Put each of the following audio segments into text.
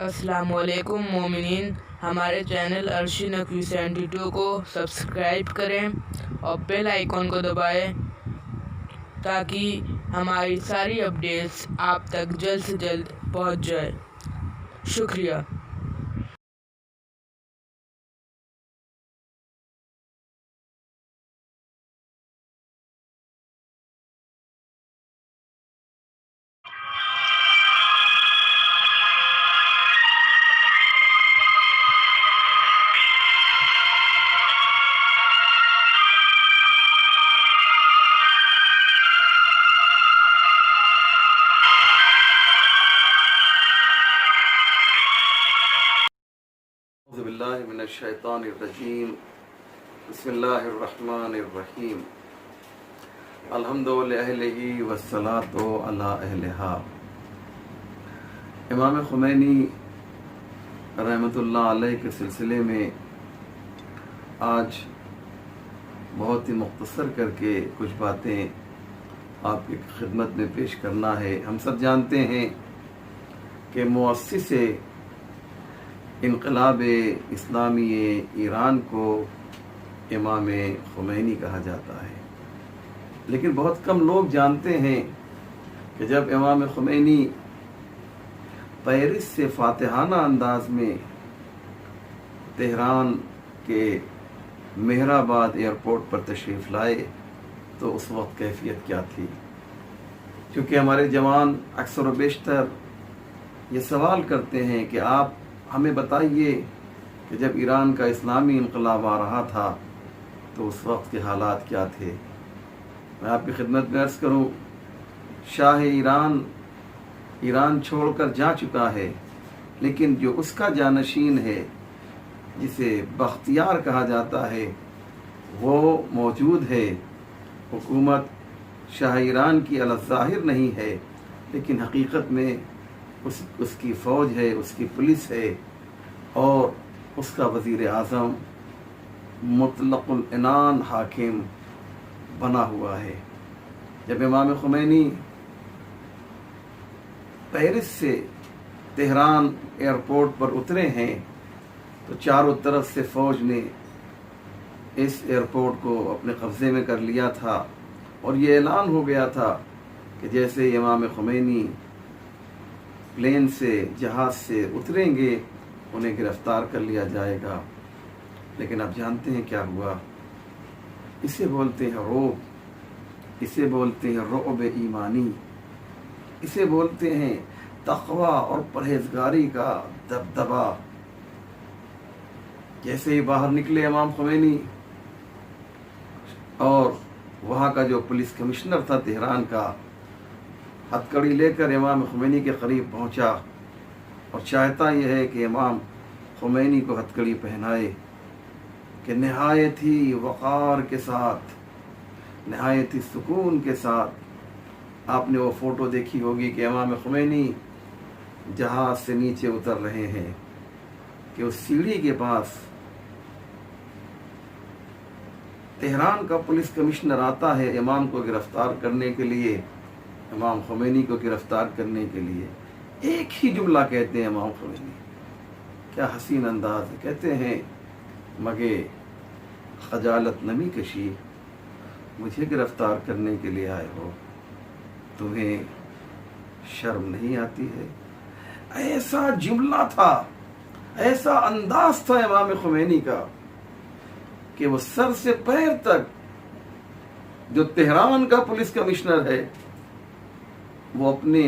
السلام علیکم مومنین، ہمارے چینل ارشی نقوی 72 کو سبسکرائب کریں اور بیل آئیکن کو دبائیں تاکہ ہماری ساری اپڈیٹس آپ تک جلد سے جلد پہنچ جائے۔ شکریہ۔ اعوذ باللہ من الشیطان الرجیم، بسم اللہ الرحمن الرحیم، الحمد للہ والصلاۃ علی اہلہا۔ امام خمینی رحمۃ اللہ علیہ کے سلسلے میں آج بہت ہی مختصر کر کے کچھ باتیں آپ کی خدمت میں پیش کرنا ہے۔ ہم سب جانتے ہیں کہ مؤسس انقلاب اسلامی ایران کو امام خمینی کہا جاتا ہے، لیکن بہت کم لوگ جانتے ہیں کہ جب امام خمینی پیرس سے فاتحانہ انداز میں تہران کے مہرآباد ایئرپورٹ پر تشریف لائے تو اس وقت کیفیت کیا تھی؟ کیونکہ ہمارے جوان اکثر و بیشتر یہ سوال کرتے ہیں کہ آپ ہمیں بتائیے کہ جب ایران کا اسلامی انقلاب آ رہا تھا تو اس وقت کے حالات کیا تھے؟ میں آپ کی خدمت میں عرض کروں، شاہ ایران چھوڑ کر جا چکا ہے، لیکن جو اس کا جانشین ہے جسے بختیار کہا جاتا ہے وہ موجود ہے۔ حکومت شاہ ایران کی علی الظاہر نہیں ہے، لیکن حقیقت میں اس کی فوج ہے، اس کی پولیس ہے، اور اس کا وزیر اعظم مطلق العنان حاکم بنا ہوا ہے۔ جب امام خمینی پیرس سے تہران ایئرپورٹ پر اترے ہیں تو چاروں طرف سے فوج نے اس ایئرپورٹ کو اپنے قبضے میں کر لیا تھا، اور یہ اعلان ہو گیا تھا کہ جیسے امام خمینی پلین سے جہاز سے اتریں گے انہیں گرفتار کر لیا جائے گا۔ لیکن آپ جانتے ہیں کیا ہوا؟ اسے بولتے ہیں رعب، اسے بولتے ہیں رعب ایمانی، اسے بولتے ہیں تقوی اور پرہیزگاری کا دبدبہ۔ جیسے ہی باہر نکلے امام خمینی اور وہاں کا جو پولیس کمشنر تھا تہران کا، ہتھ کڑی لے کر امام خمینی کے قریب پہنچا اور چاہتا یہ ہے کہ امام خمینی کو ہتھ کڑی پہنائے کہ نہایت ہی وقار کے ساتھ، نہایت ہی سکون کے ساتھ آپ نے وہ فوٹو دیکھی ہوگی کہ امام خمینی جہاز سے نیچے اتر رہے ہیں کہ اس سیڑھی کے پاس تہران کا پولیس کمشنر آتا ہے امام کو گرفتار کرنے کے لیے، امام خمینی کو گرفتار کرنے کے لیے۔ ایک ہی جملہ کہتے ہیں امام خمینی، کیا حسین انداز ہے، کہتے ہیں مگے خجالت نمی کشی، مجھے گرفتار کرنے کے لیے آئے ہو، تمہیں شرم نہیں آتی ہے؟ ایسا جملہ تھا، ایسا انداز تھا امام خمینی کا کہ وہ سر سے پیر تک جو تہران کا پولیس کمشنر ہے وہ اپنے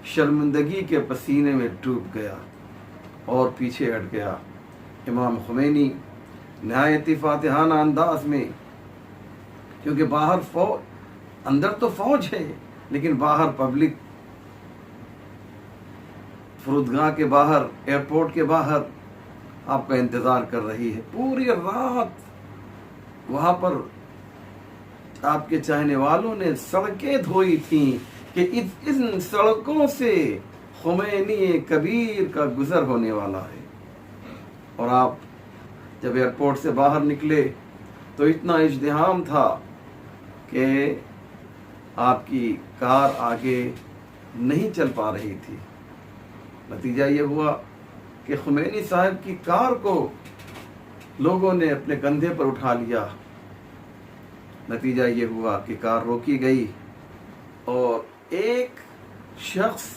شرمندگی کے پسینے میں ڈوب گیا اور پیچھے ہٹ گیا۔ امام خمینی نہایت فاتحانہ انداز میں، کیونکہ باہر فوج، اندر تو فوج ہے لیکن باہر پبلک فرودگاہ کے باہر، ایئرپورٹ کے باہر آپ کا انتظار کر رہی ہے۔ پوری رات وہاں پر آپ کے چاہنے والوں نے سڑکیں دھوئی تھیں کہ ان سڑکوں سے خمینی کبیر کا گزر ہونے والا ہے۔ اور آپ جب ایئرپورٹ سے باہر نکلے تو اتنا ازدحام تھا کہ آپ کی کار آگے نہیں چل پا رہی تھی۔ نتیجہ یہ ہوا کہ خمینی صاحب کی کار کو لوگوں نے اپنے کندھے پر اٹھا لیا. نتیجہ یہ ہوا کہ کار روکی گئی اور ایک شخص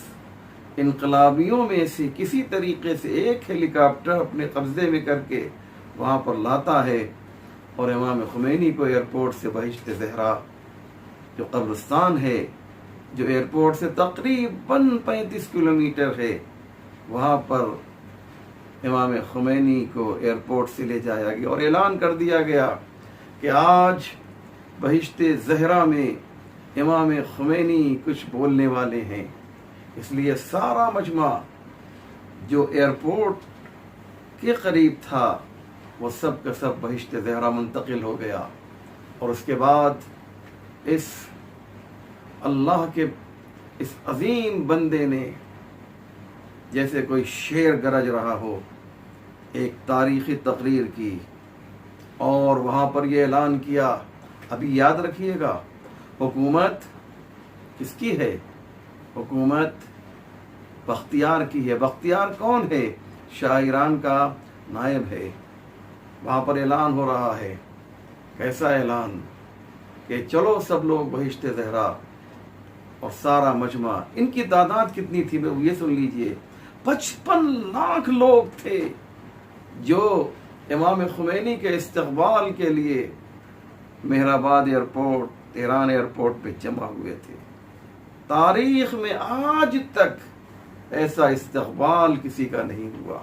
انقلابیوں میں سے کسی طریقے سے ایک ہیلی کاپٹر اپنے قبضے میں کر کے وہاں پر لاتا ہے اور امام خمینی کو ایئرپورٹ سے بہشت زہرا جو قبرستان ہے، جو ایئرپورٹ سے تقریباً 35 کلومیٹر ہے، وہاں پر امام خمینی کو ایئرپورٹ سے لے جایا گیا اور اعلان کر دیا گیا کہ آج بہشت زہرا میں امام خمینی کچھ بولنے والے ہیں. اس لیے سارا مجمع جو ایئرپورٹ کے قریب تھا وہ سب کا سب بہشت زہرا منتقل ہو گیا. اور اس کے بعد اس اللہ کے اس عظیم بندے نے جیسے کوئی شیر گرج رہا ہو ایک تاریخی تقریر کی اور وہاں پر یہ اعلان کیا. ابھی یاد رکھیے گا، حکومت کس کی ہے؟ حکومت بختیار کی ہے. بختیار کون ہے؟ شاہ ایران کا نائب ہے. وہاں پر اعلان ہو رہا ہے. کیسا اعلان کہ چلو سب لوگ بہشت زہرا. اور سارا مجمع، ان کی تعداد کتنی تھی یہ سن لیجئے، 55 لاکھ لوگ تھے جو امام خمینی کے استقبال کے لیے مہر آباد ایئرپورٹ، تہران ایئرپورٹ پہ جمع ہوئے تھے. تاریخ میں آج تک ایسا استقبال کسی کا نہیں ہوا.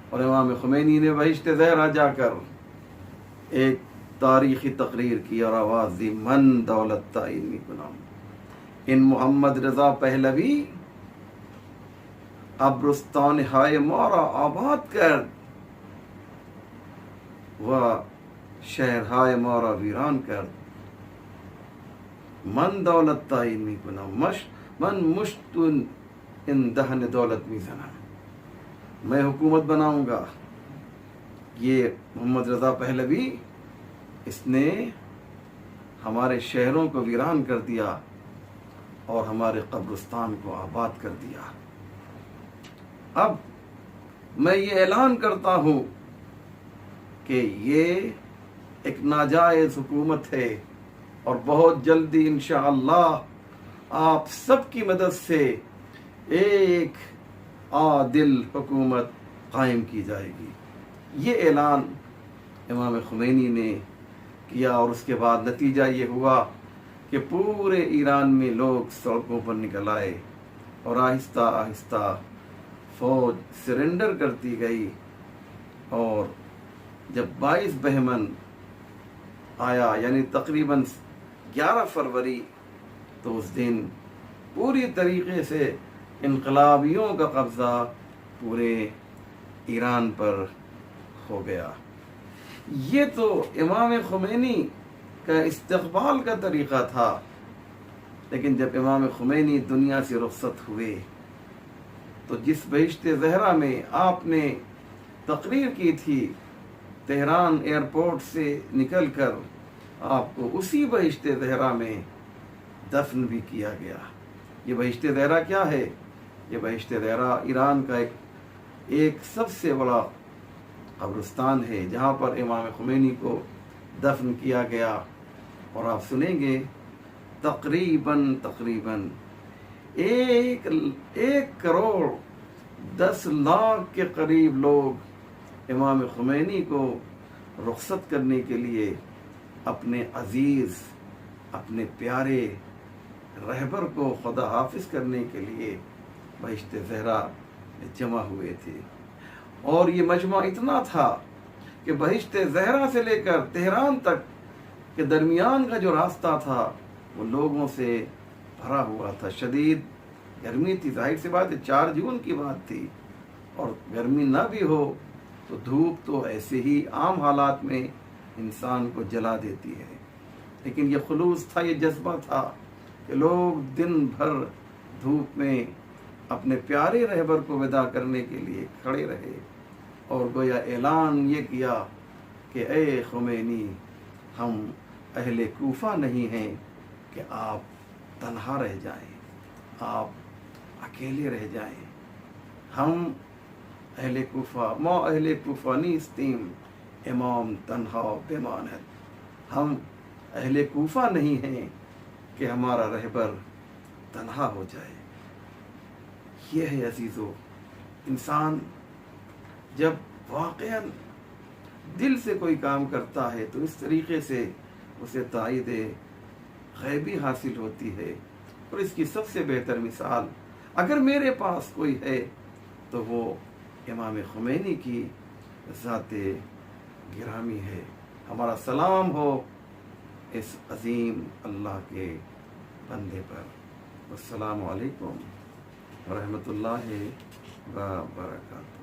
اور امام خمینی نے بہشت زہرا جا کر ایک تاریخی تقریر کی اور آواز دی، من دولت تعینی گنام ان محمد رضا پہلوی ابرستان ہائے مارا آباد کر و شہر ہائے مارا ویران کر. من دولت تعینی گنام من مشتن ان دہن دولت میزنا. میں حکومت بناؤں گا. یہ محمد رضا پہلوی اس نے ہمارے شہروں کو ویران کر دیا اور ہمارے قبرستان کو آباد کر دیا. اب میں یہ اعلان کرتا ہوں کہ یہ ایک ناجائز حکومت ہے اور بہت جلدی انشاءاللہ آپ سب کی مدد سے ایک عادل حکومت قائم کی جائے گی. یہ اعلان امام خمینی نے کیا اور اس کے بعد نتیجہ یہ ہوا کہ پورے ایران میں لوگ سڑکوں پر نکل آئے اور آہستہ آہستہ فوج سرنڈر کرتی گئی. اور جب 22 بہمن آیا یعنی تقریباً 11 فروری تو اس دن پوری طریقے سے انقلابیوں کا قبضہ پورے ایران پر ہو گیا. یہ تو امام خمینی کا استقبال کا طریقہ تھا. لیکن جب امام خمینی دنیا سے رخصت ہوئے تو جس بہشت زہرا میں آپ نے تقریر کی تھی، تہران ایئرپورٹ سے نکل کر آپ کو اسی بہشت زہرا میں دفن بھی کیا گیا. یہ بہشت زہرا کیا ہے؟ یہ بہشت زہرا ایران کا ایک سب سے بڑا قبرستان ہے جہاں پر امام خمینی کو دفن کیا گیا. اور آپ سنیں گے تقریباً 1 کروڑ 10 لاکھ کے قریب لوگ امام خمینی کو رخصت کرنے کے لیے اپنے عزیز، اپنے پیارے رہبر کو خدا حافظ کرنے کے لیے بہشت زہرا میں جمع ہوئے تھے. اور یہ مجمع اتنا تھا کہ بہشت زہرا سے لے کر تہران تک کے درمیان کا جو راستہ تھا وہ لوگوں سے بھرا ہوا تھا. شدید گرمی تھی، ظاہر سی بات ہے 4 جون کی بات تھی، اور گرمی نہ بھی ہو تو دھوپ تو ایسے ہی عام حالات میں انسان کو جلا دیتی ہے. لیکن یہ خلوص تھا، یہ جذبہ تھا کہ لوگ دن بھر دھوپ میں اپنے پیارے رہبر کو وداع کرنے کے لیے کھڑے رہے اور گویا اعلان یہ کیا کہ اے خمینی، ہم اہل کوفہ نہیں ہیں کہ آپ تنہا رہ جائیں، آپ اکیلے رہ جائیں. ہم اہل کوفہ ما اہل کوفہ نیستیم امام تنہا بماند، ہم اہل کوفہ نہیں ہیں کہ ہمارا رہبر تنہا ہو جائے۔ یہ ہے عزیزو، انسان جب واقعاً دل سے کوئی کام کرتا ہے تو اس طریقے سے اسے تائید غیبی حاصل ہوتی ہے۔ اور اس کی سب سے بہتر مثال اگر میرے پاس کوئی ہے تو وہ امام خمینی کی ذات گرامی ہے۔ ہمارا سلام ہو اس عظیم اللہ کے بندے پر۔ السلام علیکم ورحمۃ اللہ وبرکاتہ۔